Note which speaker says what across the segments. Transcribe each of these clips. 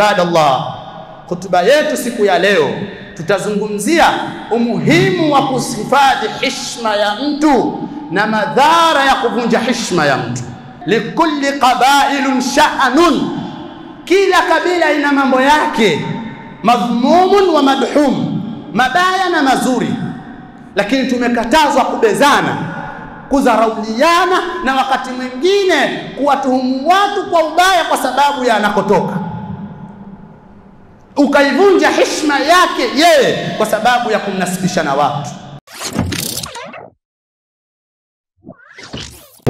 Speaker 1: Ibadallah, khutba yetu siku ya leo tutazungumzia umuhimu wa kuhifadhi heshima ya mtu na madhara ya kuvunja heshima ya mtu. Likulli qabailun sha'nun, kila kabila ina mambo yake, madhmumun wa madhum, mabaya na mazuri, lakini tumekatazwa kubezana, kudharauliana na wakati mwingine kuwatuhumu watu kwa ubaya kwa sababu ya anakotoka, ukaivunja heshima yake yeye kwa sababu ya kumnasibisha na watu.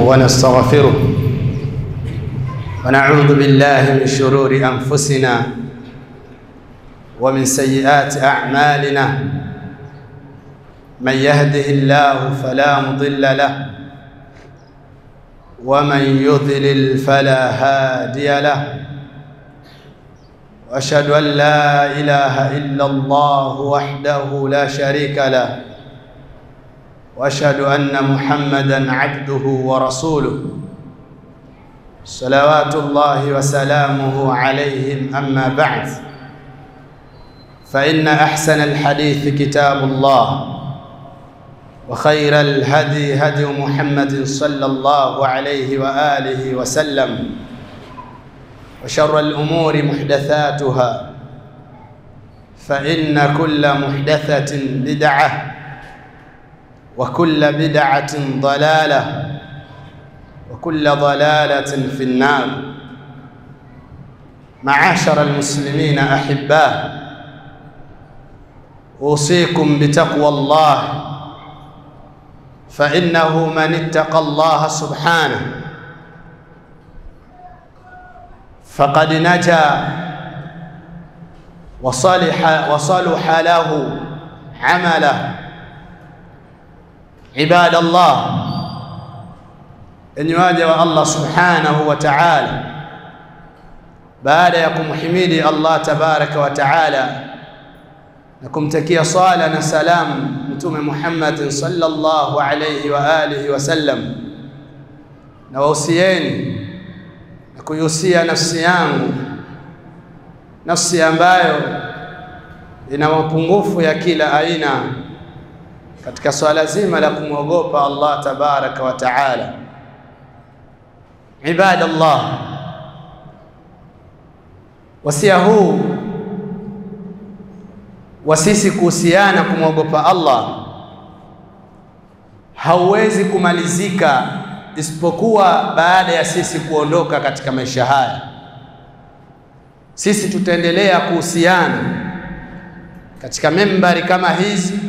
Speaker 1: Wa nastaghfiruh wa na'udhu billahi min shururi anfusina wa min sayyiati a'malina. من يهده الله فلا مضل له ومن يضلل فلا هادي له وأشهد أن لا إله إلا الله وحده لا شريك له وأشهد أن محمدًا عبده ورسوله صلوات الله وسلامه عليهم. أما بعد، فإن أحسن الحديث كتاب الله، وخير الهدي هدي محمد صلى الله عليه وآله وسلم، وشر الأمور محدثاتها، فإن كل محدثة بدعة، وكل بدعة ضلالة، وكل ضلالة في النار. معاشر المسلمين أحباء، أوصيكم بتقوى الله، فإنه من اتقى الله سبحانه فقد نجا وصلح له عمله. عباد الله، إن يواجه الله سبحانه وتعالى بعد يكم حميدي الله تبارك وتعالى نكم تكيا صالة سلام متوم محمد صلى الله عليه وآله وسلم. نوصيين نكيوsia nafsi yangu, nafsi ambayo ina mapungufu ya kila aina katika swala zima la kumwogopa Allah tabaraka wa taala. Ibadallah, wasia huu wa sisi kuhusiana kumwogopa Allah hauwezi kumalizika isipokuwa baada ya sisi kuondoka katika maisha haya. Sisi tutaendelea kuhusiana katika membari kama hizi,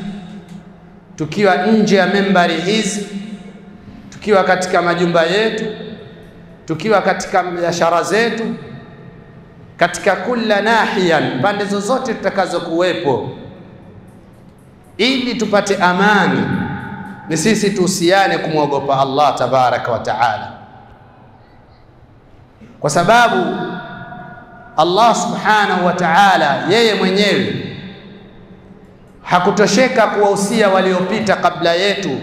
Speaker 1: tukiwa nje ya membari hizi, tukiwa katika majumba yetu, tukiwa katika biashara zetu, katika kila nahiyan, pande zozote tutakazo kuwepo, ili tupate amani. Ni sisi tuhusiane kumwogopa Allah tabaraka wa taala, kwa sababu Allah subhanahu wa taala yeye mwenyewe hakutosheka kuwahusia waliopita kabla yetu,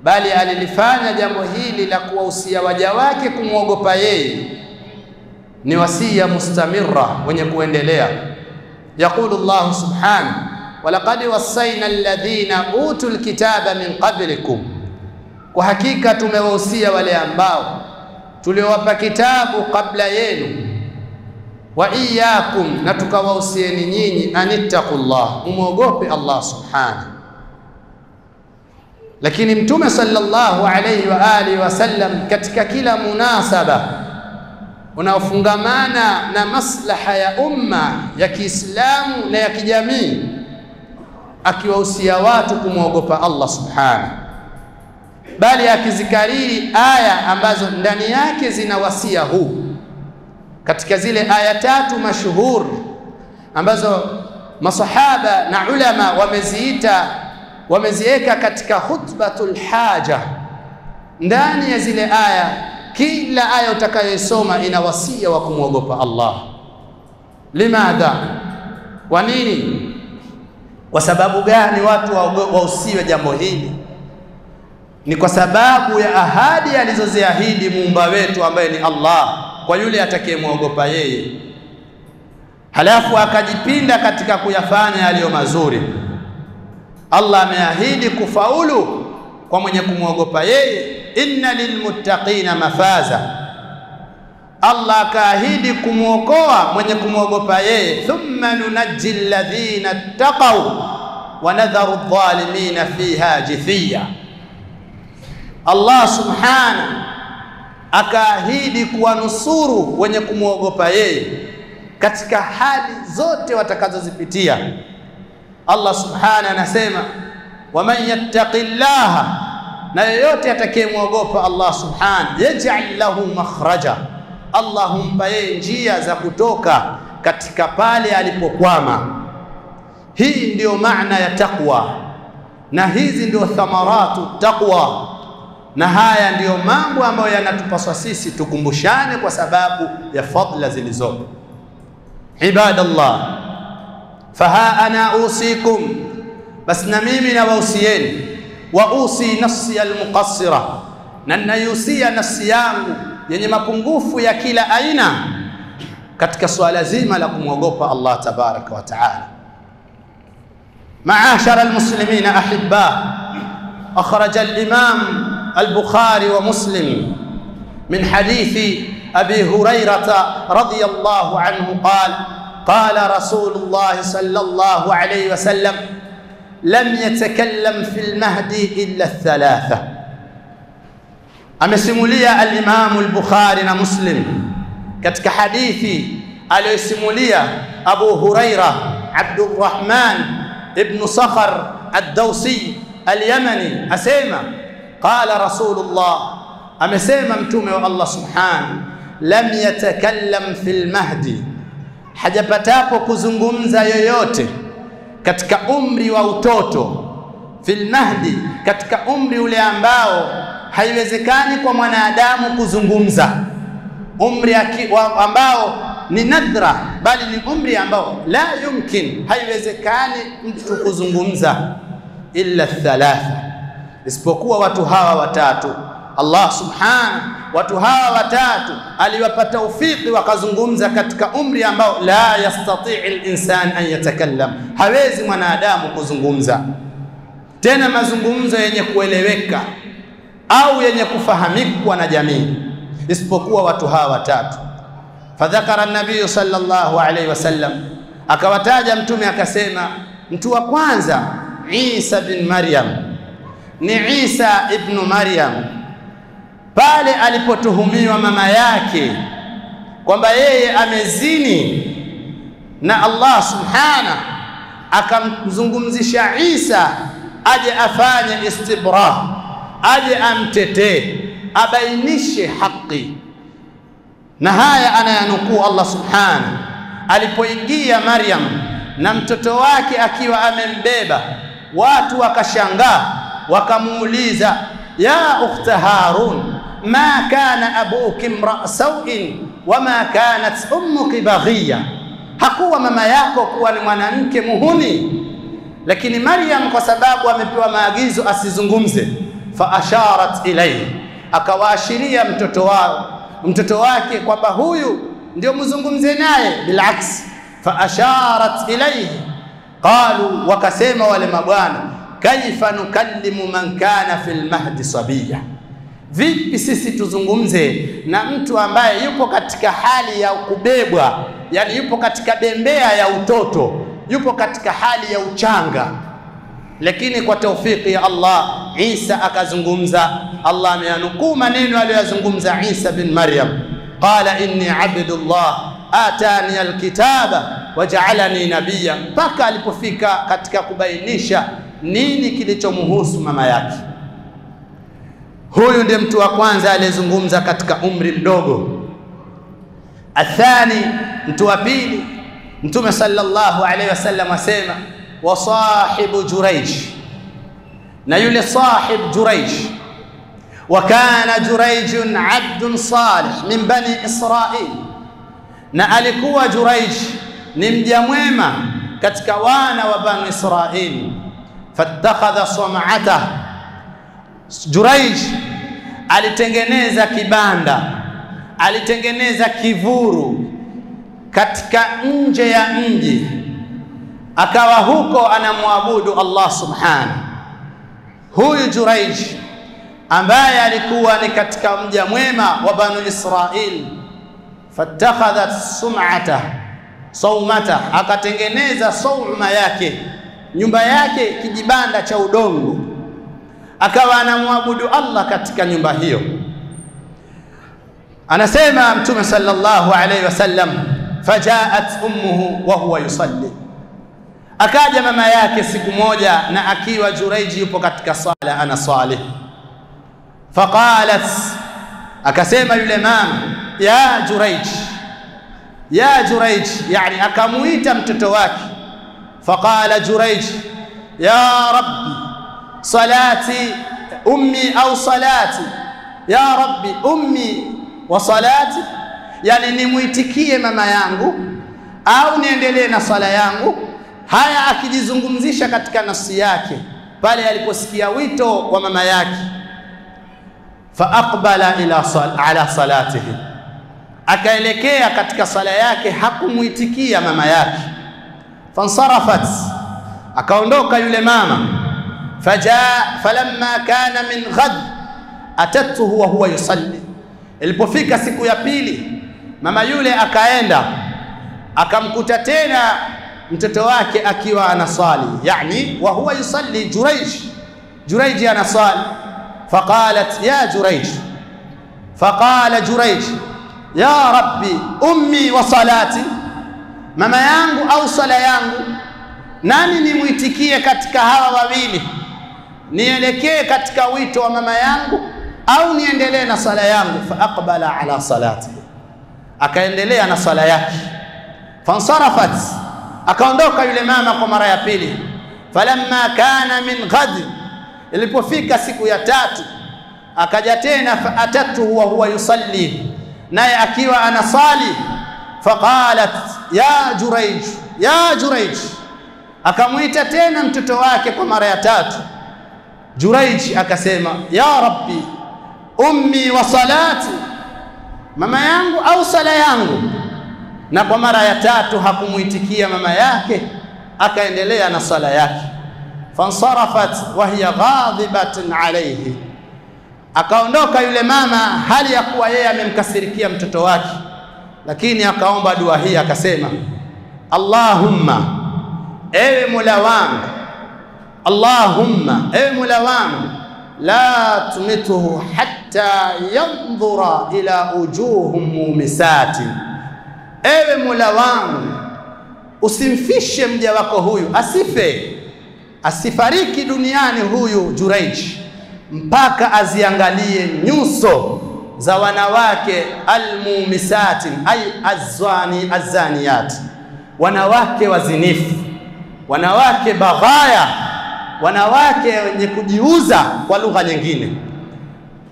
Speaker 1: bali alilifanya jambo hili la kuwahusia waja wake kumwogopa yeye ni wasia mustamirra, wenye kuendelea. Yaqulu Allah subhanahu walaqad wasaina alladhina utul kitaba min qablikum, kwa hakika tumewahusia wale ambao tuliowapa kitabu kabla yenu, wa iyyakum, na tukawahusieni nyinyi, anittaqullah, muogope Allah subhanahu. Lakini Mtume sallallahu alayhi wa alihi wasallam katika kila munasaba unaofungamana na maslaha ya umma ya Kiislamu na ya kijamii, akiwahusia watu kumwogopa Allah subhanahu, bali akizikariri aya ambazo ndani yake zina wasia huu. Katika zile aya tatu mashuhur ambazo masahaba na ulama wameziweka katika khutbatul haja, ndani ya zile aya, kila aya utakayosoma ina wasia wa kumwogopa Allah. Limadha? Kwa nini? Kwa sababu gani watu wahusiwe jambo hili? Ni kwa sababu ya ahadi alizoziahidi muumba wetu ambaye ni Allah kwa yule atakayemwogopa yeye. halafu akajipinda katika kuyafanya yaliyo mazuri. Allah ameahidi kufaulu kwa mwenye kumwogopa yeye, inna lilmuttaqina mafaza. Allah akaahidi kumwokoa mwenye kumwogopa yeye, thumma nunajji alladhina ittaqaw wa nadharu adh-dhalimina fiha jithiya. Allah subhanahu akaahidi kuwanusuru wenye kumwogopa yeye katika hali zote watakazozipitia. Allah subhanahu anasema, waman yattaqillaha, na yeyote atakayemwogopa Allah subhanahu, yaj'al lahu makhraja, Allah humpa yeye njia za kutoka katika pale alipokwama. Hii ndiyo maana ya taqwa, na hizi ndio thamaratu taqwa, na haya ndiyo mambo ambayo yanatupaswa sisi tukumbushane kwa sababu ya fadla zilizopo. Ibadallah, faha ana usikum, bas na mimi na wausieni, wa usi nafsi almuqassira, na nayusia nafsi yangu yenye mapungufu ya kila aina katika swala zima la kumwogopa Allah tabaraka wa taala. Ma'ashara almuslimina ahibba, akhraja al-imam al-Bukhari wa Muslim min hadithi Abi Hurairah radiyallahu anhu qala qala Rasulullah sallallahu alayhi wa sallam, lam yatakallam fil mahdi illa thalatha. Amesimulia al-Imam al-Bukhari na Muslim katika hadithi aliyosimulia Abu Hurairah Abdurrahman ibn Sakhar ad-Dawsi al-Yamani, asema qala Rasulullah, amesema mtume wa Allah subhanahu, lam yatakallam fil mahdi, hajapatapo kuzungumza yoyote katika umri wa utoto, fil mahdi, katika umri ule ambao haiwezekani kwa mwanadamu kuzungumza, umri ambao ni nadra, bali ni umri ambao la yumkin, haiwezekani mtu kuzungumza, illa thalatha, isipokuwa watu hawa watatu. Allah subhanahu, watu hawa watatu aliwapa taufiki wakazungumza katika umri ambao la yastati al-insan an yatakallam, hawezi mwanadamu kuzungumza tena mazungumzo yenye kueleweka au yenye kufahamikwa na jamii, isipokuwa watu hawa watatu. Fadhakara an-nabiy sallallahu alayhi wasallam, akawataja mtume akasema, mtu wa kwanza Isa bin Maryam, ni Isa ibn Maryam, pale alipotuhumiwa mama yake kwamba yeye amezini na Allah subhanahu, akamzungumzisha Isa aje afanye istibra, aje amtetee, abainishe haki. Na haya anayanukuu Allah subhanahu, alipoingia Maryam na mtoto wake akiwa amembeba, watu wakashangaa, wakamuuliza, ya ukhta Harun, ma kana abuki imra sawin wama kanat ummuki baghiya, hakuwa mama yako kuwa ni mwanamke muhuni. Lakini Maryam kwa sababu amepewa maagizo asizungumze, fa asharat ilayhi, akawaashiria mtoto wake kwamba huyu ndio mzungumze naye, bilaks, fa asharat ilayhi. Qalu, wakasema wale mabwana, kaifa nukallimu man kana fil mahdi sabiya, vipi sisi tuzungumze na mtu ambaye yupo katika hali ya kubebwa, yani yupo katika bembea ya utoto, yupo katika hali ya uchanga. Lakini kwa taufiki ya Allah, Isa akazungumza. Allah ameyanukuu maneno aliyozungumza Isa bin Maryam, qala inni abdullah atani alkitaba waja'alani nabiyya, mpaka alipofika katika kubainisha nini kilichomhusu mama yake. Huyu ndiye mtu wa kwanza aliyezungumza katika umri mdogo. Athani, mtu wa pili, Mtume sallallahu alaihi wasallam asema, wa sahibu Jurayj, na yule sahib Jurayj, wa kana Jurayjun abdun salih min bani Israil, na alikuwa Jurayj ni mja mwema katika wana wa bani Israil. Fattakhadha sam'ata, Jurayj alitengeneza kibanda, alitengeneza kivuru katika nje ya mji, akawa huko anamwabudu Allah subhanahu. Huyu Juraij ambaye alikuwa ni katika mja mwema wa Banu Israil, fattakhadhat sawmata, akatengeneza sawma yake, nyumba yake kijibanda cha udongo, akawa anamwabudu Allah katika nyumba hiyo. Anasema Mtume sallallahu alayhi wasallam, fajaat ummuhu wa huwa yusalli, akaja mama yake siku moja na akiwa Juraij yupo katika sala anasali. Faqalat, akasema yule mama, ya Juraij, ya Juraij, yani akamuita mtoto wake. Faqala Juraij, ya rabbi salati ummi au salati, ya rabbi ummi wa salati, yani nimuitikie mama yangu au niendelee na sala yangu. Haya akijizungumzisha katika nafsi yake pale aliposikia wito wa mama yake. Fa aqbala ala salatihi, akaelekea katika sala yake, hakumuitikia mama yake. Fansarafat, akaondoka yule mama. Falamma kana min ghad atatuhu wa huwa yusalli, ilipofika siku ya pili mama yule akaenda akamkuta tena mtoto wake akiwa anasali, yani wa huwa yusalli. Juraij anasali. Faqalat ya Juraij, faqala Juraij, ya rabbi ummi wa salati, mama yangu au sala yangu, nani nimuitikie katika hawa wawili? Nielekee katika wito wa mama yangu au niendelee na sala yangu? Fa aqbala ala salati, akaendelea na sala yake. Fansarafat, akaondoka yule mama kwa mara ya pili. Falamma kana min ghad, ilipofika siku ya tatu akaja tena. Fa atatuhu wa huwa yusalli, naye akiwa anasali. Faqalat ya Juraij, ya Juraij, akamuita tena mtoto wake kwa mara ya tatu. Juraij akasema, ya rabbi ummi wa salati, mama yangu au sala yangu? Na kwa mara ya tatu hakumuitikia mama yake, akaendelea na sala yake. Fansarafat wa hiya ghadibatun alayhi, akaondoka yule mama hali ya kuwa yeye amemkasirikia mtoto wake, lakini akaomba dua hii akasema, Allahumma, ewe Mola wangu, Allahumma, ewe Mola wangu, la tumituhu hatta yanzura ila ujuhum mumisati, ewe Mola wangu usimfishe mja wako huyu, asife, asifariki duniani huyu Juraij, mpaka aziangalie nyuso za wanawake almumisati, ay azaniyat, wanawake wazinifu, wanawake baghaya, wanawake wenye kujiuza kwa lugha nyingine.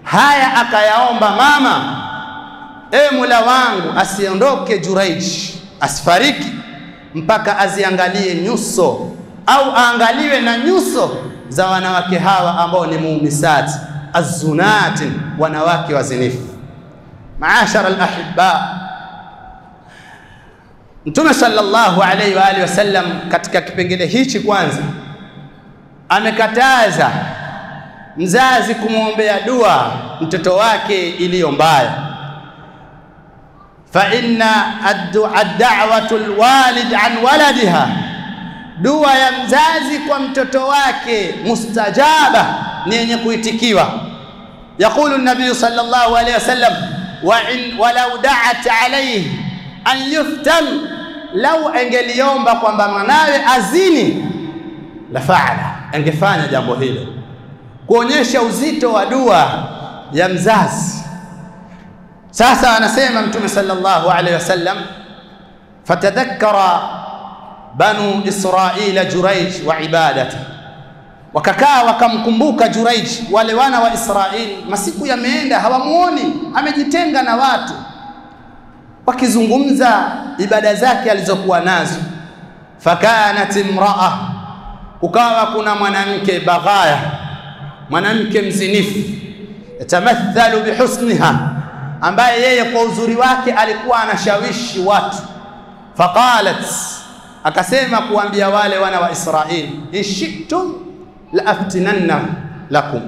Speaker 1: Haya akayaomba mama, ewe Mola wangu asiondoke Juraij, asifariki mpaka aziangalie nyuso au aangaliwe na nyuso za wanawake hawa ambao ni mumisati azunati, wanawake wazinifu. Maashara alahibba, Mtume sallallahu alayhi wa alihi wasallam katika kipengele hichi kwanza amekataza mzazi kumwombea dua mtoto wake iliyo mbaya. Fa inna ad-da'watu al-walid an waladiha, dua ya mzazi kwa mtoto wake mustajaba, ni yenye kuitikiwa. Yaqulu an-nabiy sallallahu alayhi wasallam, walau da'at alayhi an yuftan, lau angeliomba kwamba mwanawe azini, la faala, angefanya jambo hilo, kuonyesha uzito wa dua ya mzazi. Sasa anasema Mtume sallallahu alayhi wasallam, fatadhakkara banu Israila Juraij wa ibadati, wakakaa wakamkumbuka Juraij, wale wana wa Israili. Masiku yameenda hawamuoni, amejitenga na watu, wakizungumza ibada zake alizokuwa nazo. Fakanat imraa, kukawa kuna mwanamke baghaya, mwanamke mzinifu, yatamathalu bihusniha, ambaye yeye kwa uzuri wake alikuwa anashawishi watu Faqalat, akasema kuambia wale wana wa Israeli, in shi'tum la aftinanna lakum,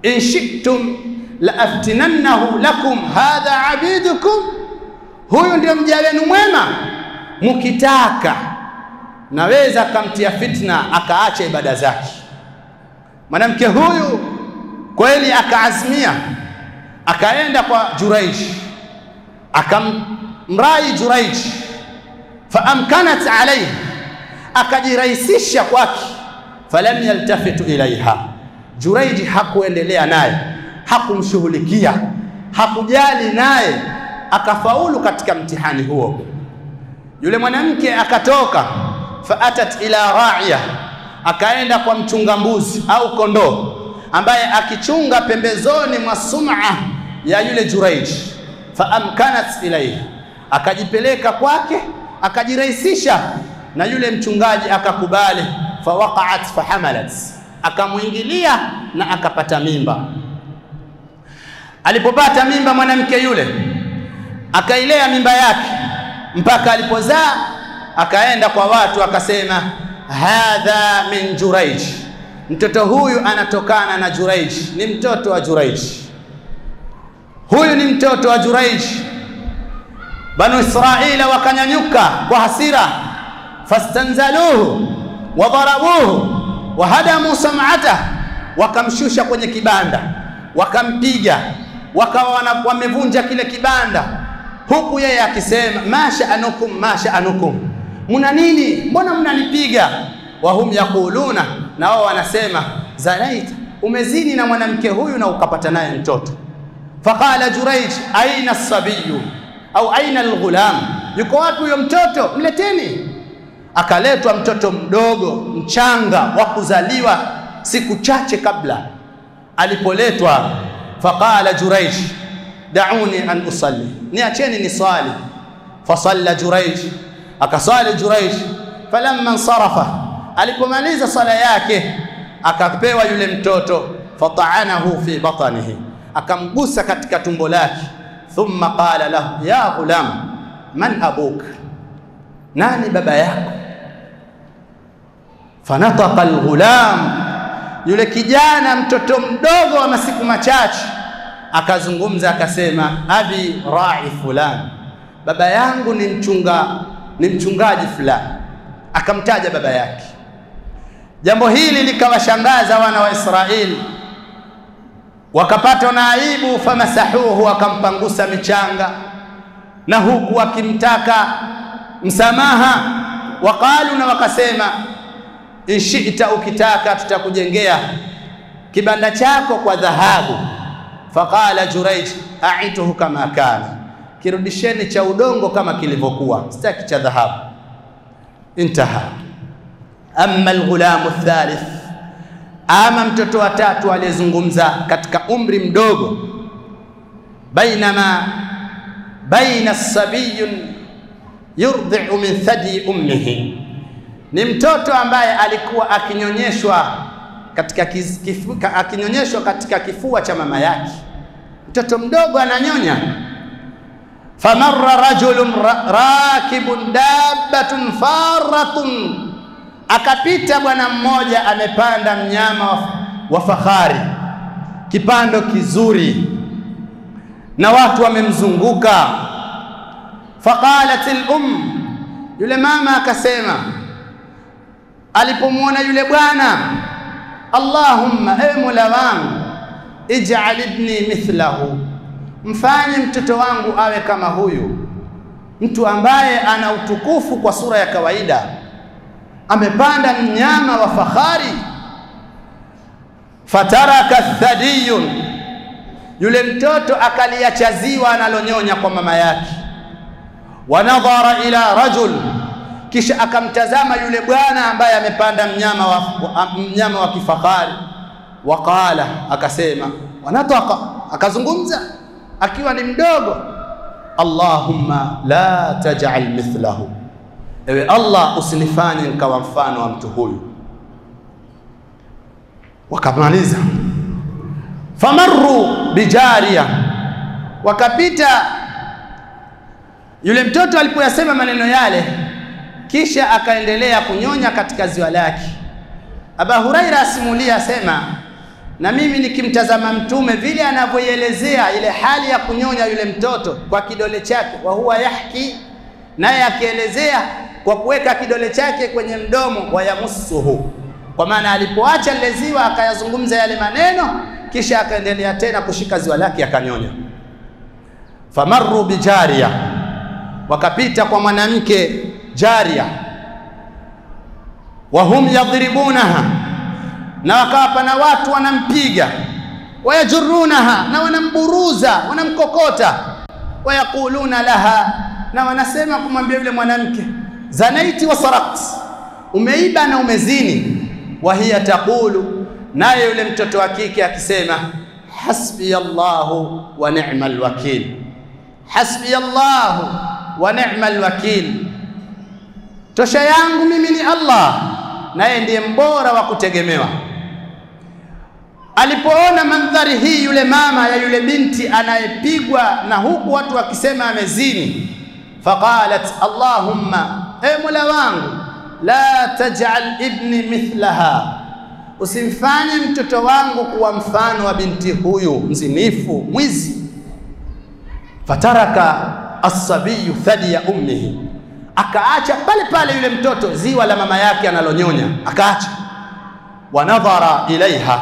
Speaker 1: in shi'tum la aftinannahu lakum hadha abidukum, huyu ndio mja wenu mwema, mkitaka naweza kumtia fitna akaacha ibada zake. Mwanamke huyu kweli akaazimia, akaenda kwa Juraij, akamrai Juraij, faamkanat alayhi, akajirahisisha kwake. Falam yaltafitu ilaiha, Juraij hakuendelea naye, hakumshughulikia, hakujali naye, akafaulu katika mtihani huo. Yule mwanamke akatoka, faatat ila ra'iya, akaenda kwa mchunga mbuzi au kondoo ambaye akichunga pembezoni mwa sum'a ya yule Juraij. Faamkanat ilayhi, akajipeleka kwake, akajirahisisha, na yule mchungaji akakubali. Fawaqa'at fahamalat, akamuingilia na akapata mimba. Alipopata mimba mwanamke yule, akailea mimba yake mpaka alipozaa, akaenda kwa watu akasema, hadha min Juraij, mtoto huyu anatokana na Juraij, ni mtoto wa Juraij, huyu ni mtoto wa Juraij. Banu Israila wakanyanyuka kwa hasira, fastanzaluhu wa darabuhu wa hadamu sam'ata, wakamshusha kwenye kibanda, wakampiga, wakawa wamevunja kile kibanda, huku yeye akisema, ma sha'anukum ma sha'anukum, muna nini, mbona mnanipiga? Wahum yaquluna, na wao wanasema, zanaita, umezini na mwanamke huyu na ukapata naye mtoto. Faqala Juraij, aina as-sabiyyu au aina al-ghulam, yuko wapi huyo mtoto, mleteni. Akaletwa mtoto mdogo mchanga wa kuzaliwa siku chache kabla. Alipoletwa, faqala Juraij, da'uni an usalli, niacheni nisali. Fasalla Juraij, akasali Juraij. Falamma ansarafa, alipomaliza sala yake, akapewa yule mtoto. Fata'anahu fi batnihi, akamgusa katika tumbo lake. Thumma qala lahu, ya ghulam, man abuk, nani baba yako? Fanataqa alghulam, yule kijana mtoto mdogo wa masiku machache akazungumza akasema, abi ra'i fulan, baba yangu ni mchungaji fulani. Akamtaja baba yake. Jambo hili likawashangaza wana wa Israeli, wakapata na aibu. Famasahuhu, wakampangusa michanga, na huku wakimtaka msamaha. Waqalu, na wakasema, in shi'ta, ukitaka tutakujengea kibanda chako kwa dhahabu. Faqala Juraij, a'ituhu kama kana, kirudisheni cha udongo kama kilivyokuwa, sitaki cha dhahabu. Intaha. Amma alghulamu thalith, ama mtoto wa tatu aliyezungumza katika umri mdogo, baina sabiyyun yurdi'u min thadi ummihi, ni mtoto ambaye alikuwa akinyonyeshwa katika kifua cha mama yake. Mtoto mdogo ananyonya. Famarra rajulun rakibun dabbatun faratun, akapita bwana mmoja amepanda mnyama wa fahari, kipando kizuri, na watu wamemzunguka. Faqalat al-um, yule mama akasema alipomwona yule bwana, Allahumma, ewe Mola wangu, ij'al ibni mithlahu, mfanye mtoto wangu awe kama huyu, mtu ambaye ana utukufu kwa sura ya kawaida, amepanda mnyama wa fahari. Fataraka thadiyun, yule mtoto akaliacha ziwa analonyonya kwa mama yake. Wanadhara ila rajul, kisha akamtazama yule bwana ambaye amepanda mnyama wa kifahari. Waqala, akasema, wanataka, akazungumza akiwa ni mdogo, Allahumma la taj'al mithlahu, ewe Allah usinifanye nikawa mfano wa mtu huyu. Wakamaliza. Famarru bijariya, wakapita Yule mtoto alipoyasema maneno yale, kisha akaendelea kunyonya katika ziwa lake. Aba Huraira asimulia asema, na mimi nikimtazama Mtume vile anavyoelezea ile hali ya kunyonya yule mtoto kwa kidole chake, wa huwa yahki, naye akielezea kwa kuweka kidole chake kwenye mdomo, wa yamussuhu, kwa maana alipoacha lile ziwa akayazungumza yale maneno, kisha akaendelea tena kushika ziwa lake akanyonya. Famarru bijariya, wakapita kwa mwanamke Jaria, wahum yadhribunaha, na wakawapa na watu wanampiga, wayajurunaha, na wanamburuza, wanamkokota, wayakuluna laha, na wanasema kumwambia yule mwanamke, zanaiti wa saraqt, umeiba na umezini. Wa hiya taqulu, naye yule mtoto wa kike akisema, hasbi Allahu wa ni'mal wakil, hasbi Allahu wa ni'mal wakil, tosha yangu mimi ni Allah, naye ndiye mbora wa kutegemewa. Alipoona mandhari hii, yule mama ya yule binti anayepigwa na huku watu wakisema amezini, faqalat, Allahumma, e Mola wangu, la taj'al ibni mithlaha, usimfanye mtoto wangu kuwa mfano wa binti huyu mzinifu, mwizi. Fataraka as-sabiyu thadiya ummihi, akaacha pale pale yule mtoto ziwa la mama yake analonyonya, akaacha. Wanadhara ilaiha,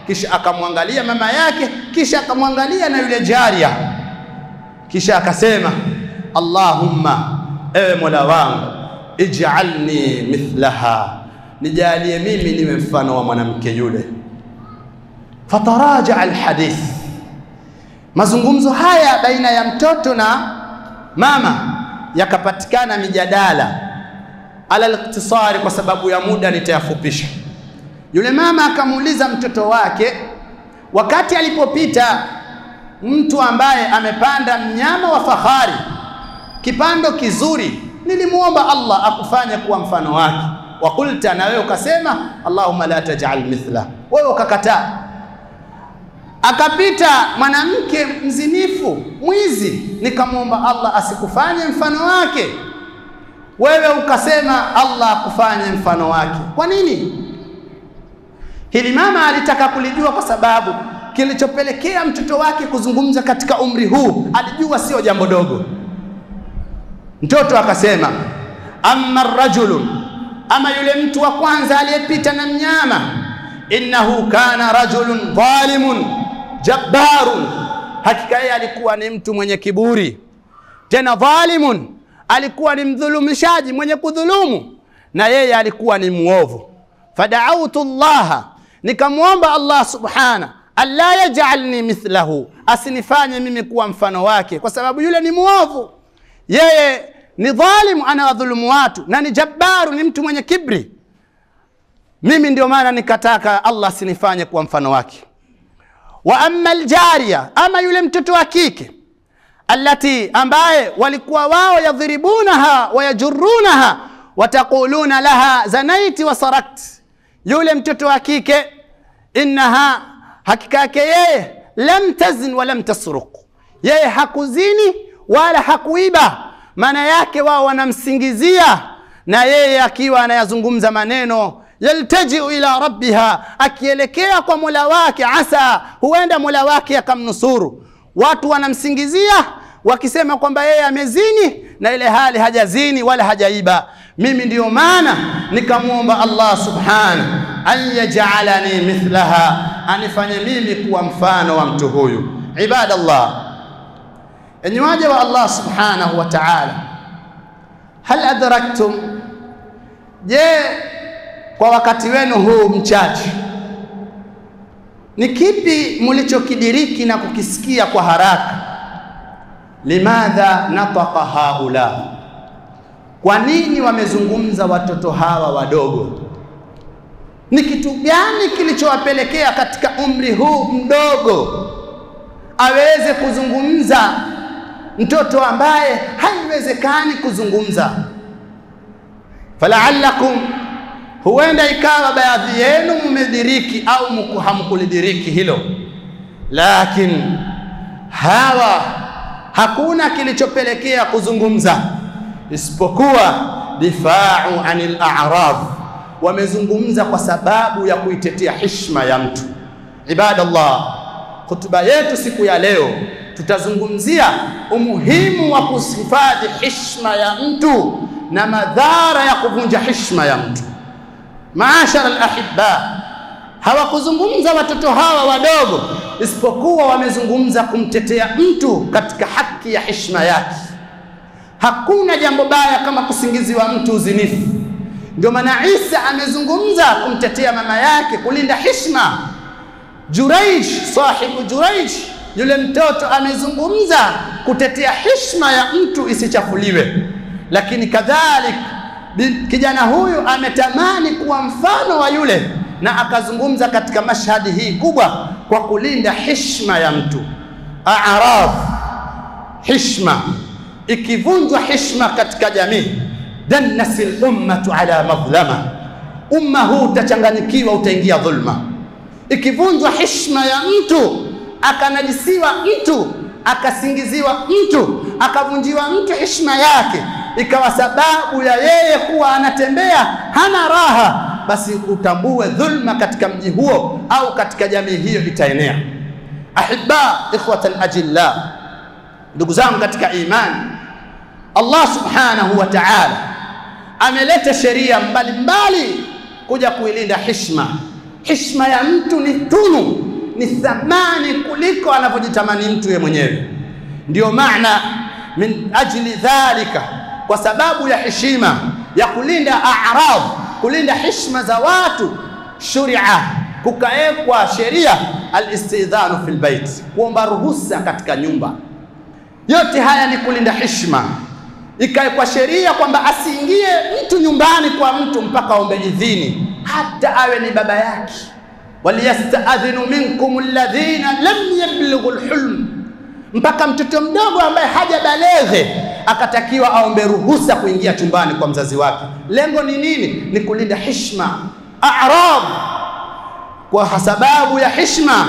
Speaker 1: kisha akamwangalia mama yake, kisha akamwangalia na yule jaria, kisha akasema, Allahumma, ewe Mola wangu, ij'alni mithlaha, nijalie mimi niwe mfano wa mwanamke yule. Fataraja alhadith, mazungumzo haya baina ya mtoto na mama yakapatikana mijadala. Ala al-ikhtisari, kwa sababu ya muda nitayafupisha. Yule mama akamuuliza mtoto wake, wakati alipopita mtu ambaye amepanda mnyama wa fahari, kipando kizuri, nilimuomba Allah akufanye kuwa mfano wake. Wa qulta, na wewe ukasema, Allahumma la taj'al mithla, wewe ukakataa. Akapita mwanamke mzinifu, mwizi, nikamuomba Allah asikufanye mfano wake, wewe ukasema Allah akufanye mfano wake. Kwa nini? Hili mama alitaka kulijua, kwa sababu kilichopelekea mtoto wake kuzungumza katika umri huu alijua sio jambo dogo. Mtoto akasema, amma rajulun, ama yule mtu wa kwanza aliyepita na mnyama, innahu kana rajulun dhalimun jabbarun, hakika yeye alikuwa ni mtu mwenye kiburi, tena dhalimun, alikuwa ni mdhulumishaji, mwenye kudhulumu, na yeye alikuwa ni muovu. Fada'autu Allah, nikamuomba Allah subhana, alla yaj'alni mithlahu, asinifanye mimi kuwa mfano wake, kwa sababu yule ni muovu, yeye ni dhalimu, anawadhulumu watu, na ni jabbaru, ni mtu mwenye kibri. Mimi ndio maana nikataka Allah asinifanye kuwa mfano wake. Wa amma aljariya, ama yule mtoto wa kike, allati, ambaye walikuwa wao yadhribunaha wa yajurunaha wa taquluna laha zanaiti wa sarakt, yule mtoto wa kike, innaha, hakika yake yeye, lam tazin wa lam tasruq, yeye hakuzini wala hakuiba. Maana yake wao wanamsingizia, na yeye akiwa anayazungumza maneno, yaltajiu ila rabbiha, akielekea kwa Mola wake, asa, huenda Mola wake akamnusuru. Watu wanamsingizia wakisema kwamba yeye amezini, na ile hali hajazini wala hajaiba. Mimi ndiyo maana nikamuomba Allah subhanahu an yaj'alani mithlaha, anifanye mimi kuwa mfano wa mtu huyu. Ibadallah, enyi waja wa Allah subhanahu wa ta'ala, hal adraktum, je, kwa wakati wenu huu mchache, ni kipi mlichokidiriki na kukisikia kwa haraka? Limadha nataqa haula, kwa nini wamezungumza watoto hawa wadogo? Ni kitu gani kilichowapelekea katika umri huu mdogo aweze kuzungumza, mtoto ambaye haiwezekani kuzungumza? Fala'allakum, huenda ikawa baadhi yenu mmediriki au hamkulidiriki hilo, lakini hawa hakuna kilichopelekea kuzungumza isipokuwa difa'u anil a'rad. Wamezungumza kwa sababu ya kuitetea heshima ya mtu. Ibadallah, hutuba yetu siku ya leo tutazungumzia umuhimu wa kuhifadhi heshima ya mtu na madhara ya kuvunja heshima ya mtu. Maashara al-ahibba, hawakuzungumza watoto hawa wadogo isipokuwa wamezungumza kumtetea mtu katika haki ya heshima yake. Hakuna jambo baya kama kusingiziwa mtu uzinifu. Ndio maana Isa amezungumza kumtetea mama yake, kulinda heshima. Jurayj, sahibu Jurayj, yule mtoto amezungumza kutetea heshima ya mtu isichafuliwe. Lakini kadhalik kijana huyu ametamani kuwa mfano wa yule, na akazungumza katika mashahadi hii kubwa kwa kulinda heshima ya mtu. A'raf, heshima. Ikivunjwa heshima katika jamii, dannasil ummatu ala madhlama, umma huu utachanganyikiwa, utaingia dhulma. Ikivunjwa heshima ya mtu, akanajisiwa mtu, akasingiziwa mtu, akavunjiwa mtu heshima yake, ikawa sababu ya yeye kuwa anatembea hana raha, basi utambue dhulma katika mji huo au katika jamii hiyo itaenea. Ahibba, ikhwatan ajilla, ndugu zangu katika imani, Allah subhanahu wa ta'ala ameleta sheria mbalimbali kuja kuilinda heshima. Heshima ya mtu ni tunu, ni thamani kuliko anavyojitamani mtu yeye mwenyewe. Ndio maana min ajli dhalika, kwa sababu ya heshima ya kulinda a'rad, kulinda heshima za watu, shuria, kukaekwa sheria al-istidhanu fil bait, kuomba ruhusa katika nyumba. Yote haya ni kulinda heshima. Ikaekwa sheria kwamba asiingie mtu nyumbani kwa mtu mpaka aombe idhini, hata awe ni baba yake. Waliyasta'adhinu minkum alladhina lam yablughu alhulm, mpaka mtoto mdogo ambaye hajabaleghe akatakiwa aombe ruhusa kuingia chumbani kwa mzazi wake. Lengo ni nini? Ni kulinda heshima. A'rad, kwa sababu ya heshima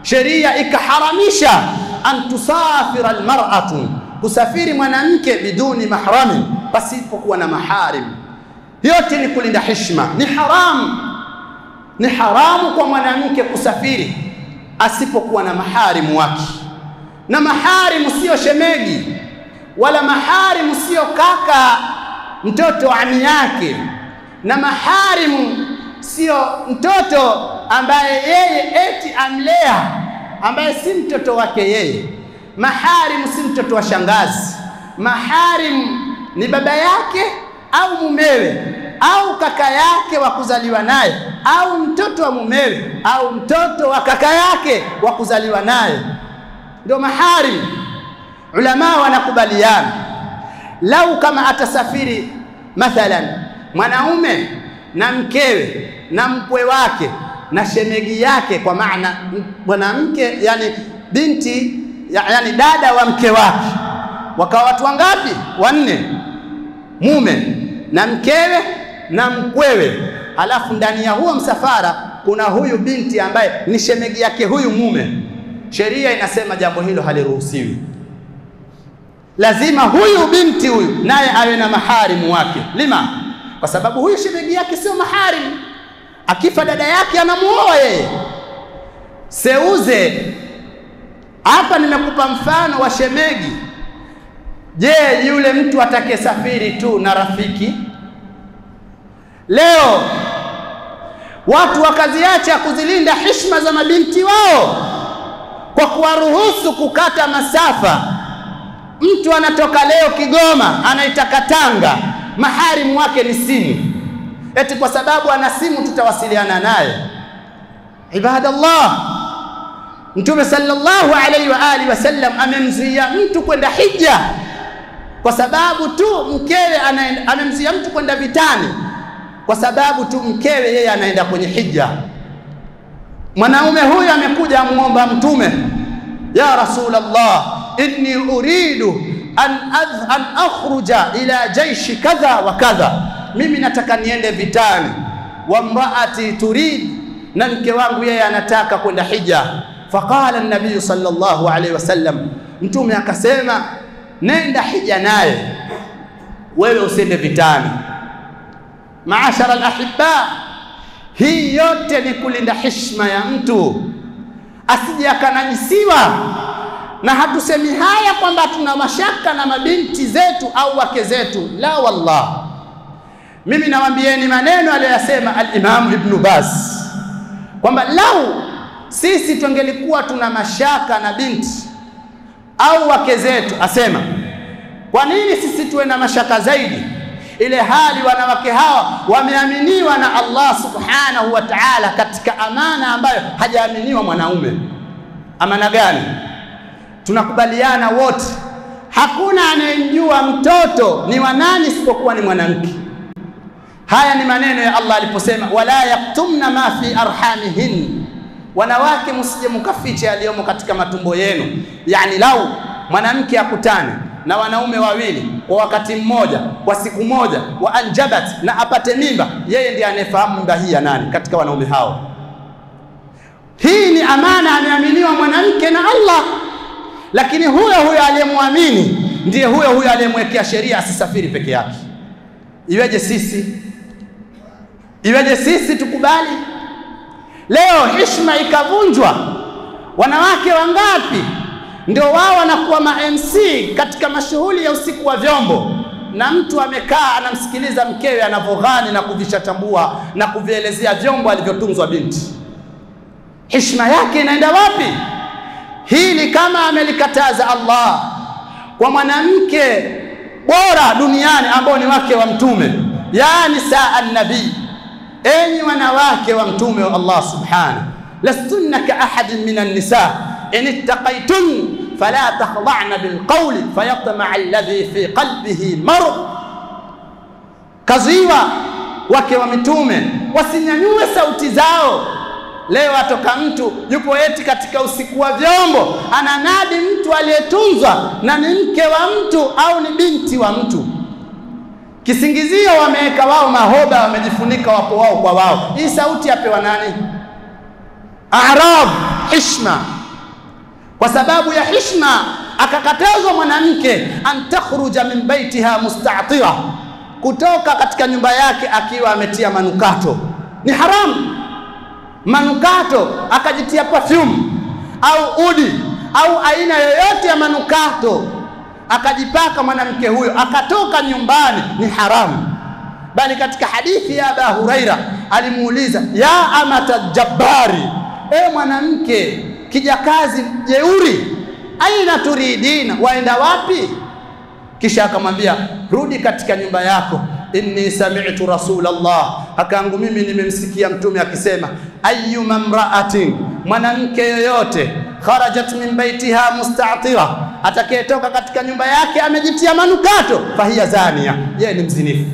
Speaker 1: sheria ikaharamisha an tusafira almar'atu, kusafiri mwanamke biduni mahrami, pasipokuwa na maharim. Yote ni kulinda heshima. Ni haramu kwa mwanamke kusafiri asipokuwa na maharimu wake. Na maharimu sio shemegi, wala maharimu sio kaka mtoto wa ami yake, na maharimu sio mtoto ambaye yeye eti amlea, ambaye si mtoto wake yeye. Maharimu si mtoto wa shangazi. Maharimu ni baba yake au mumewe au kaka yake wa kuzaliwa naye au mtoto wa mumewe au mtoto wa kaka yake wa kuzaliwa naye, ndio maharimu. Ulama wanakubaliana, lau kama atasafiri mathalan mwanaume na mkewe na mkwe wake na shemegi yake, kwa maana mwanamke yani binti yani dada wa mke wake, wakawa watu wangapi? Wanne, mume na mkewe na mkwewe. Halafu ndani ya huo msafara kuna huyu binti ambaye ni shemegi yake huyu mume. Sheria inasema jambo hilo haliruhusiwi. Lazima huyu binti huyu naye awe na maharimu wake. Lima? Kwa sababu huyu shemegi yake sio maharimu. Akifa dada yake anamuoa yeye. Seuze hapa, nimekupa mfano wa shemegi. Je, yule mtu atakayesafiri tu na rafiki? Leo watu wakaziacha kuzilinda heshima za mabinti wao kwa kuwaruhusu kukata masafa. Mtu anatoka leo Kigoma anaitaka Tanga, maharimu wake ni simu, eti kwa sababu ana simu tutawasiliana naye. Ibadallah, Mtume sallallahu alayhi wa alihi wasallam amemzuia mtu kwenda hija kwa sababu tu mkewe anaenda. Amemzuia mtu kwenda vitani kwa sababu tu mkewe yeye anaenda kwenye hija. Mwanaume huyu amekuja amuomba Mtume, ya Rasulullah, inni uridu an akhruja ila jaishi kadha wa kadha, mimi nataka niende vitani, wa mraati turid, na mke wangu yeye anataka kwenda hija, Faqala an-nabiy sallallahu alayhi wasallam, mtume akasema, nenda hija naye, wewe usende vitani. Maashara al-ahibba, hii yote ni kulinda heshima ya mtu asije akanajisiwa. Na hatusemi haya kwamba tuna mashaka na mabinti zetu au wake zetu, la wallah. Mimi nawaambieni maneno aliyosema al-Imam Ibn Baz kwamba lau sisi tungelikuwa tuna mashaka na binti au wake zetu, asema kwa nini sisi tuwe na mashaka zaidi, ile hali wanawake hawa wameaminiwa na Allah subhanahu wa ta'ala katika amana ambayo hajaaminiwa mwanaume. Amana gani? Tunakubaliana wote, hakuna anayemjua mtoto ni wa nani isipokuwa ni mwanamke. Haya ni maneno ya Allah aliposema, wala yaktumna ma fi arhamihin, wanawake msije mkafiche yaliyomo katika matumbo yenu. Yani lau mwanamke akutane na wanaume wawili kwa wakati mmoja, kwa siku moja, wa anjabat, na apate mimba, yeye ndiye anayefahamu mimba hii ya nani katika wanaume hao. Hii ni amana ameaminiwa mwanamke na Allah, lakini huyo aliyemwamini ndiye huyo aliyemwekea sheria asisafiri peke yake. Iweje sisi tukubali? Leo heshima ikavunjwa. Wanawake wangapi ndio wao wanakuwa ma-MC katika mashughuli ya usiku wa vyombo, na mtu amekaa anamsikiliza mkewe anavoghani na kuvishatambua na kuvielezea vyombo alivyotunzwa binti. Heshima yake inaenda wapi? Hili kama amelikataza Allah kwa mwanamke bora duniani ambao ni wake wa mtume, ya nisaa an-nabii, enyi wanawake wa mtume wa Allah subhanahu, lastunna ka ahadin minan nisa in ittaqaytun fala takhda'na bil qawli fayatma'a alladhi fi qalbihi marad. Kaziwa wake wa mtume wasinyanyue sauti zao. Leo atoka mtu yupo eti katika usiku wa vyombo ananadi mtu aliyetunzwa na ni mke wa mtu au ni binti wa mtu. Kisingizio wameweka wao mahoba, wamejifunika wapo wao kwa wao. Hii sauti apewa nani? A'rab, heshima. Kwa sababu ya heshima akakatazwa mwanamke an takhruja min baitiha musta'tira, kutoka katika nyumba yake akiwa ametia manukato. Ni haramu. Manukato akajitia perfume au udi au aina yoyote ya manukato akajipaka mwanamke huyo akatoka nyumbani, ni haramu. Bali katika hadithi ya Abu Huraira alimuuliza, ya amata jabbari, mwanamke kijakazi jeuri, aina turidina, waenda wapi? Kisha akamwambia, rudi katika nyumba yako, inni sami'tu Rasulullah, akaangu mimi nimemsikia mtume akisema, ayyuma imra'atin, mwanamke yoyote, kharajat min baitiha musta'tira, atakayetoka katika nyumba yake amejitia manukato, fahiya zania, yeye ni mzinifu.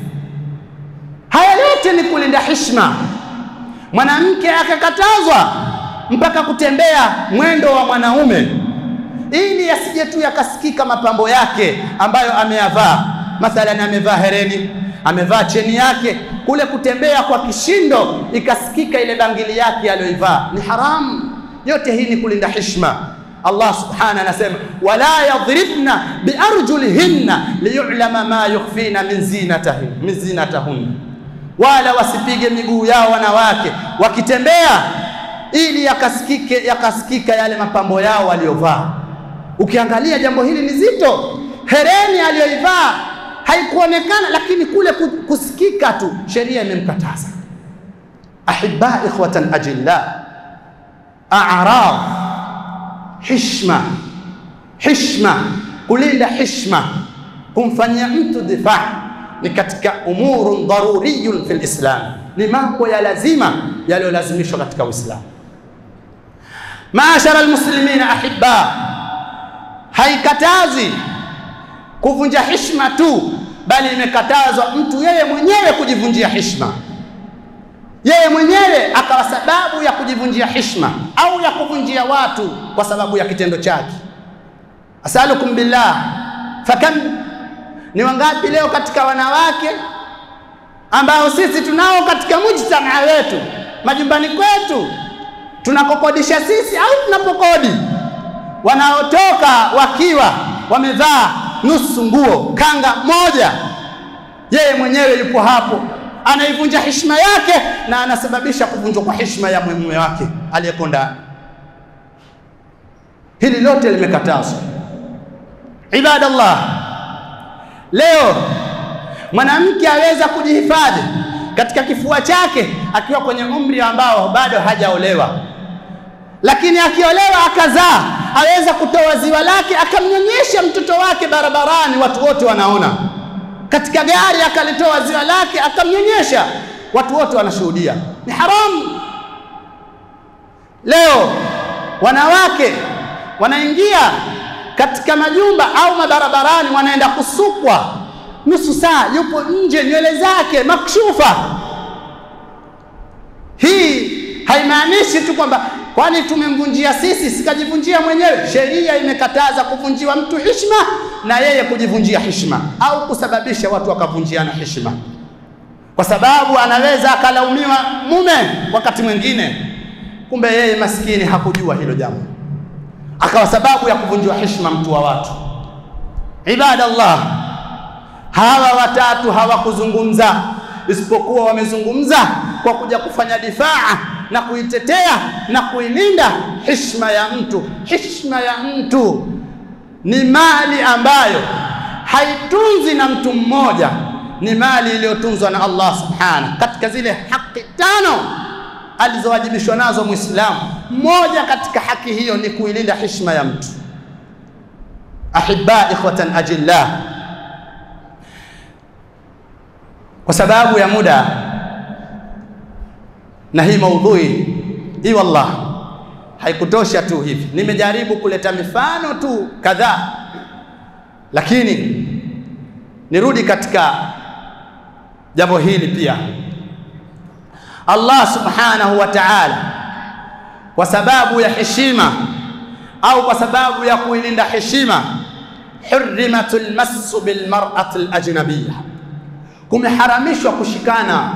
Speaker 1: Haya yote ni kulinda heshima. Mwanamke akakatazwa mpaka kutembea mwendo wa mwanaume, ili asije tu yakasikika mapambo yake ambayo ameyavaa. Mathalan amevaa hereni, amevaa cheni yake, kule kutembea kwa kishindo ikasikika ile bangili yake aliyoivaa, ni haramu. Yote hii ni kulinda heshima. Allah subhanahu anasema, wala yadhribna biarjulihinna liyu'lama ma yukhfina min zinatahunna, wala wasipige miguu yao wanawake wakitembea ili yakasikika yale mapambo yao waliovaa. Ukiangalia jambo hili ni zito. Hereni aliyoivaa haikuonekana, lakini kule kusikika tu sheria imemkataza. Ahibba ikhwatan ajilla, a'raf, heshima, kulinda heshima, kumfanyia mtu difaa ni katika umurun daruriyun fil Islam, ni mambo ya lazima yaliyolazimishwa katika Uislamu. Maashara almuslimina ahibba, haikatazi kuvunja heshima tu, bali imekatazwa mtu yeye mwenyewe kujivunjia heshima. Yeye mwenyewe akawa sababu ya kujivunjia heshima au ya kuvunjia watu kwa sababu ya kitendo chake. Asalukum billah, fakam, ni wangapi leo katika wanawake ambao sisi tunao katika mujtamaa wetu, majumbani kwetu, tunakokodisha sisi au tunapokodi? Wanaotoka wakiwa wamevaa nusu nguo, kanga moja, yeye mwenyewe yupo hapo anaivunja heshima yake na anasababisha kuvunjwa kwa heshima ya mume wake aliyeko ndani. Hili lote limekatazwa. Ibadallah, leo mwanamke aweza kujihifadhi katika kifua chake akiwa kwenye umri ambao bado hajaolewa, lakini akiolewa akazaa aweza kutoa ziwa lake akamnyonyesha mtoto wake barabarani, watu wote wanaona. Katika gari akalitoa ziwa lake akamnyonyesha, watu wote wanashuhudia. Ni haramu. Leo wanawake wanaingia katika majumba au mabarabarani, wanaenda kusukwa nusu saa, yupo nje nywele zake makshufa. Hii haimaanishi tu kwamba kwani tumemvunjia sisi, sikajivunjia mwenyewe. Sheria imekataza kuvunjiwa mtu heshima na yeye kujivunjia heshima au kusababisha watu wakavunjiana heshima, kwa sababu anaweza akalaumiwa mume wakati mwingine, kumbe yeye maskini hakujua hilo jambo, akawa sababu ya kuvunjiwa heshima mtu wa watu. Ibadallah, hawa watatu hawakuzungumza, isipokuwa wamezungumza kwa kuja kufanya difaa na kuitetea na kuilinda heshima ya mtu. Heshima ya mtu ni mali ambayo haitunzi na mtu mmoja, ni mali iliyotunzwa na Allah subhanahu. Katika zile haki tano alizowajibishwa nazo Muislamu, moja katika haki hiyo ni kuilinda heshima ya mtu. Ahibba ikhwatan ajillah, kwa sababu ya muda na hii maudhui hii wallah haikutosha tu hivi, nimejaribu kuleta mifano tu kadhaa, lakini nirudi katika jambo hili pia. Allah subhanahu wa ta'ala, kwa sababu ya heshima au kwa sababu ya kuilinda heshima, hurrimatul massu bil mar'atil ajnabiyya, kumeharamishwa kushikana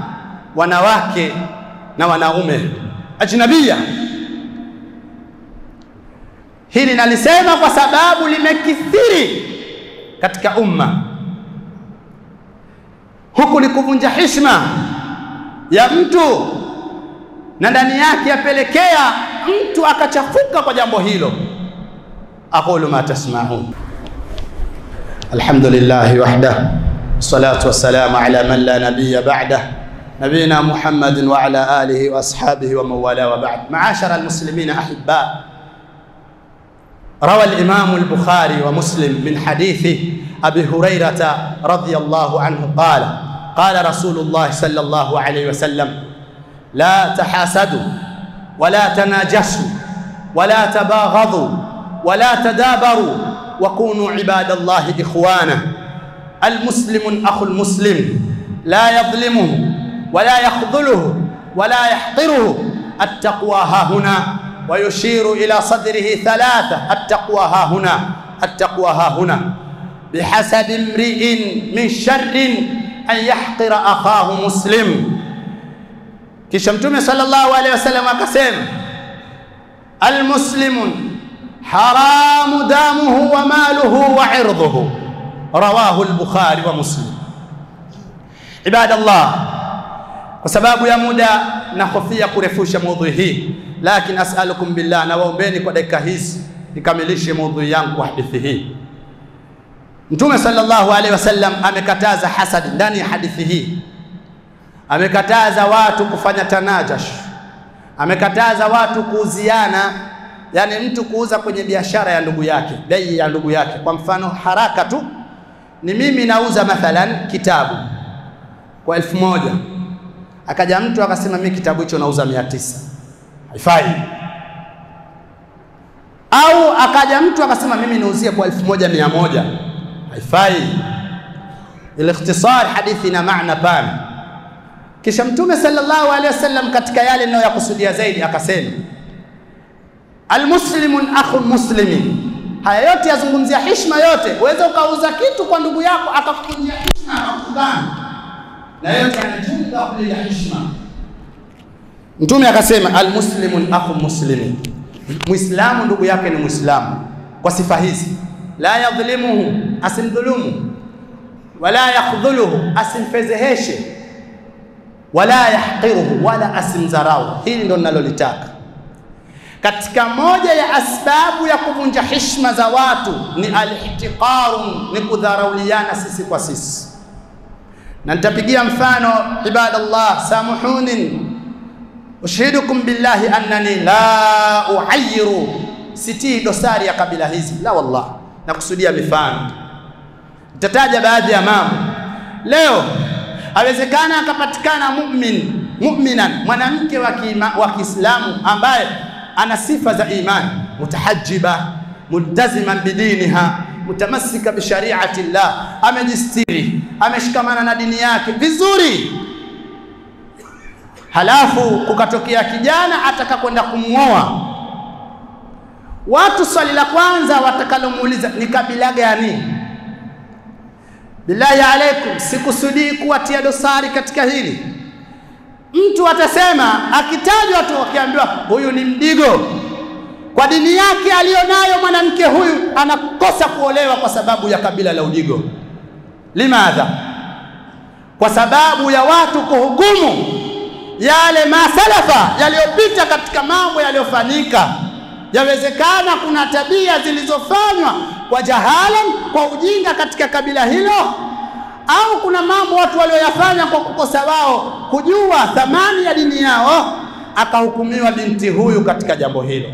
Speaker 1: wanawake na wanaume ajnabia. Hili nalisema kwa sababu limekithiri katika umma. Huku ni kuvunja heshima ya mtu na ndani yake yapelekea mtu akachafuka kwa jambo hilo. Aqulu ma tasma'un. Alhamdulillah wahdahu, salatu wassalamu ala man la nabiyya ba'dahu, نبينا محمد وعلى آله وأصحابه ومن والاه وبعد. معاشر المسلمين أحباء، روى الإمام البخاري ومسلم من حديث أبي هريرة رضي الله عنه قال: قال رسول الله صلى الله عليه وسلم: لا تحاسدوا ولا تناجشوا ولا تباغضوا ولا تدابروا وكونوا عباد الله إخوانا. المسلم أخو المسلم لا يظلمه ولا يخذله ولا يحقره. التقوى ها هنا، ويشير إلى صدره ثلاثة: التقوى ها هنا، التقوى ها هنا. بحسب امرئ من شر أن يحقر أخاه مسلم. kisha Mtume sallallahu alaihi wasallam akasema: almuslimun haramu damuhu wa maluhu wa irduhu. Rawahu al-Bukhari wa Muslim. Ibadallah, kwa sababu ya muda na hofia kurefusha maudhui hii, lakini as'alukum billah, na waombeni kwa dakika hizi nikamilishe maudhui yangu kwa hadithi hii. Mtume sallallahu alaihi wasallam amekataza hasadi ndani ya hadithi hii. Amekataza watu kufanya tanajash, amekataza watu kuuziana, yani mtu kuuza kwenye biashara ya ndugu yake, bei ya ndugu yake. Kwa mfano haraka tu, ni mimi nauza mathalan kitabu kwa 1000, akaja mtu akasema mimi kitabu hicho nauza 900, haifai. Au akaja mtu akasema mimi nauzie kwa 1100, haifai. Al-ikhtisar hadithi na maana pana. Kisha Mtume sallallahu alaihi wasallam katika yale ninayokusudia zaidi akasema: almuslimun akhul muslimin. Haya yote yazungumzia heshima yote. Uweza ukauza kitu kwa ndugu yako akakuvunjia heshima akakudhani, na yote yanajunga kulinda heshima. Mtume akasema almuslimun akhu muslimi, muislamu ndugu yake ni muislamu kwa sifa hizi: la yadhlimuhu, asimdhulumu, wala yakhdhuluhu, asimfezeheshe, wala yahqiruhu, wala asimdharau. Hili ndo ninalolitaka. Katika moja ya asbabu ya kuvunja heshima za watu ni al-ihtiqaru, ni kudharauliana sisi kwa sisi. Na nitapigia mfano, ibadallah, samuhuni ushidukum billahi annani la uayyiru, sitii dosari ya kabila hizi, la wallah, na kusudia mifano. Nitataja baadhi ya mambo. Leo hawezekana akapatikana mu'minan, mwanamke wa Kiislamu ambaye ana sifa za imani, mutahajjiba, multaziman bidiniha, mutamassika bi shari'ati Allah, amejistiri, ameshikamana na dini yake vizuri, halafu kukatokea kijana ataka kwenda kumuoa. Watu swali la kwanza watakalomuuliza ni kabila gani? Billahi alaikum, sikusudii kuwatia dosari katika hili. Mtu atasema, akitajwa tu akiambiwa huyu ni Mdigo, kwa dini yake alionayo mwanamke huyu anakosa kuolewa kwa sababu ya kabila la Udigo. Limadha? Kwa sababu ya watu kuhukumu yale masalafa yaliyopita katika mambo yaliyofanyika. Yawezekana kuna tabia zilizofanywa kwa jahala, kwa ujinga katika kabila hilo, au kuna mambo watu walioyafanya kwa kukosa wao kujua thamani ya dini yao, akahukumiwa binti huyu katika jambo hilo.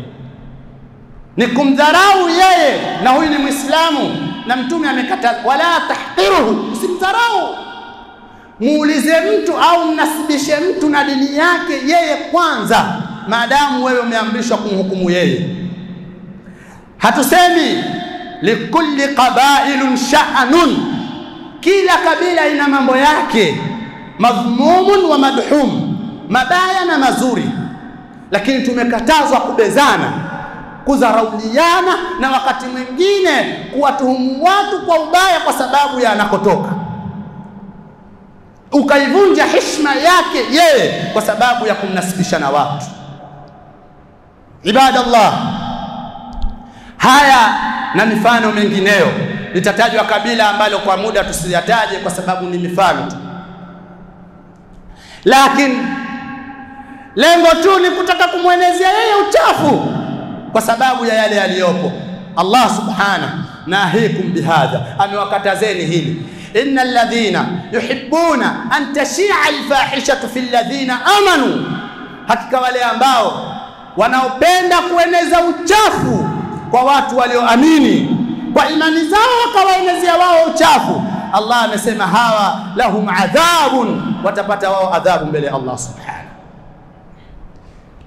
Speaker 1: Ni kumdharau yeye, na huyu ni Muislamu, na Mtume amekataza wala tahqiruhu, usimdharau. Muulize mtu au mnasibishe mtu na dini yake yeye kwanza, maadamu wewe umeamrishwa kumhukumu yeye. Hatusemi likulli qabailun sha'nun, kila kabila ina mambo yake, madhmumun wa madhum, mabaya na mazuri, lakini tumekatazwa kubezana, kudharauliana, na wakati mwingine kuwatuhumu watu kwa ubaya kwa sababu ya anakotoka, ukaivunja heshima yake yeye kwa sababu ya kumnasibisha na watu. Ibadallah, haya na mifano mengineyo. Litatajwa kabila ambalo kwa muda tusiyataje kwa sababu ni mifano tu, lakini lengo tu ni kutaka kumwenezea yeye uchafu kwa sababu ya yale yaliyopo. Allah subhanahu nahikum bihadha, amewakatazeni hili: innal ladhina yuhibbuna an tashi'a alfahishatu fil ladhina amanu, hakika wale ambao wanaopenda kueneza uchafu kwa watu walioamini, kwa imani zao wakawaenezea wao uchafu. Allah amesema hawa lahum adhabun, watapata wao adhabu mbele ya Allah subhanahu.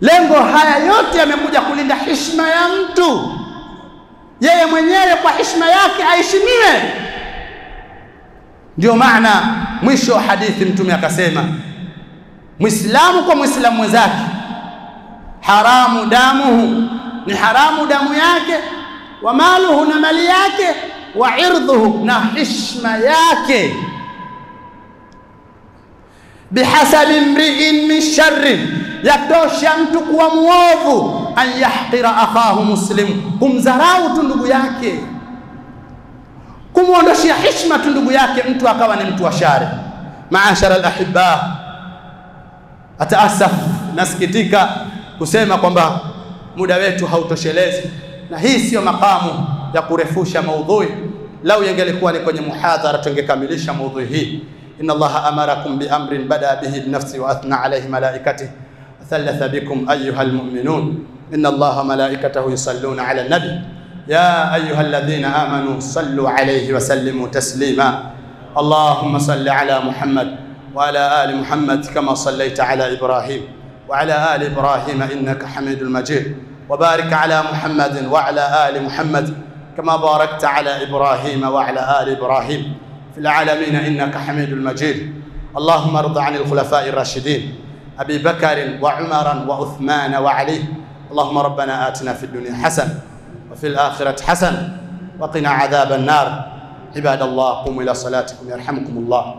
Speaker 1: Lengo haya yote yamekuja kulinda heshima ya mtu, yeye mwenyewe kwa heshima yake aheshimiwe. Ndio maana mwisho wa hadithi Mtume akasema, Muislamu kwa Muislamu mwenzake haramu damuhu, ni haramu damu yake, wa maluhu, na mali yake, wa irdhuhu, na heshima yake. Bihasabi mri'in min sharri, yatosha mtu kuwa muovu, an yahqira akhahu muslim, kumdharau tu ndugu yake, kumuondoshia heshima tu ndugu yake, mtu akawa ni mtu wa shari. Maashara al-ahibba, ataasaf, nasikitika kusema kwamba muda wetu hautoshelezi, na hii sio makamu ya kurefusha maudhui. Lau yangelikuwa ni kwenye muhadhara tungekamilisha maudhui hii. Inna Allaha amarakum bi amrin bada bihi binafsi wa athna alayhi malaikatihi wa thalatha bikum ayyuhal mu'minun. Inna Allaha malaikatahu yusalluna ala nabi ya ayyuhalladhina amanu sallu alayhi wa sallimu taslima. Allahumma salli ala Muhammad wa ala ali Muhammad kama sallaita ala Ibrahim wa ala ali Ibrahim innaka Hamidul Majid. وبارك على محمد وعلى آل محمد كما باركت على إبراهيم وعلى آل إبراهيم في العالمين إنك حميد المجيد. اللهم ارض عن الخلفاء الراشدين أبي بكر وعمر وعثمان وعلي. اللهم ربنا آتنا في الدنيا حسنة وفي الآخرة حسنة وقنا عذاب النار. عباد الله قوموا إلى صلاتكم يرحمكم الله.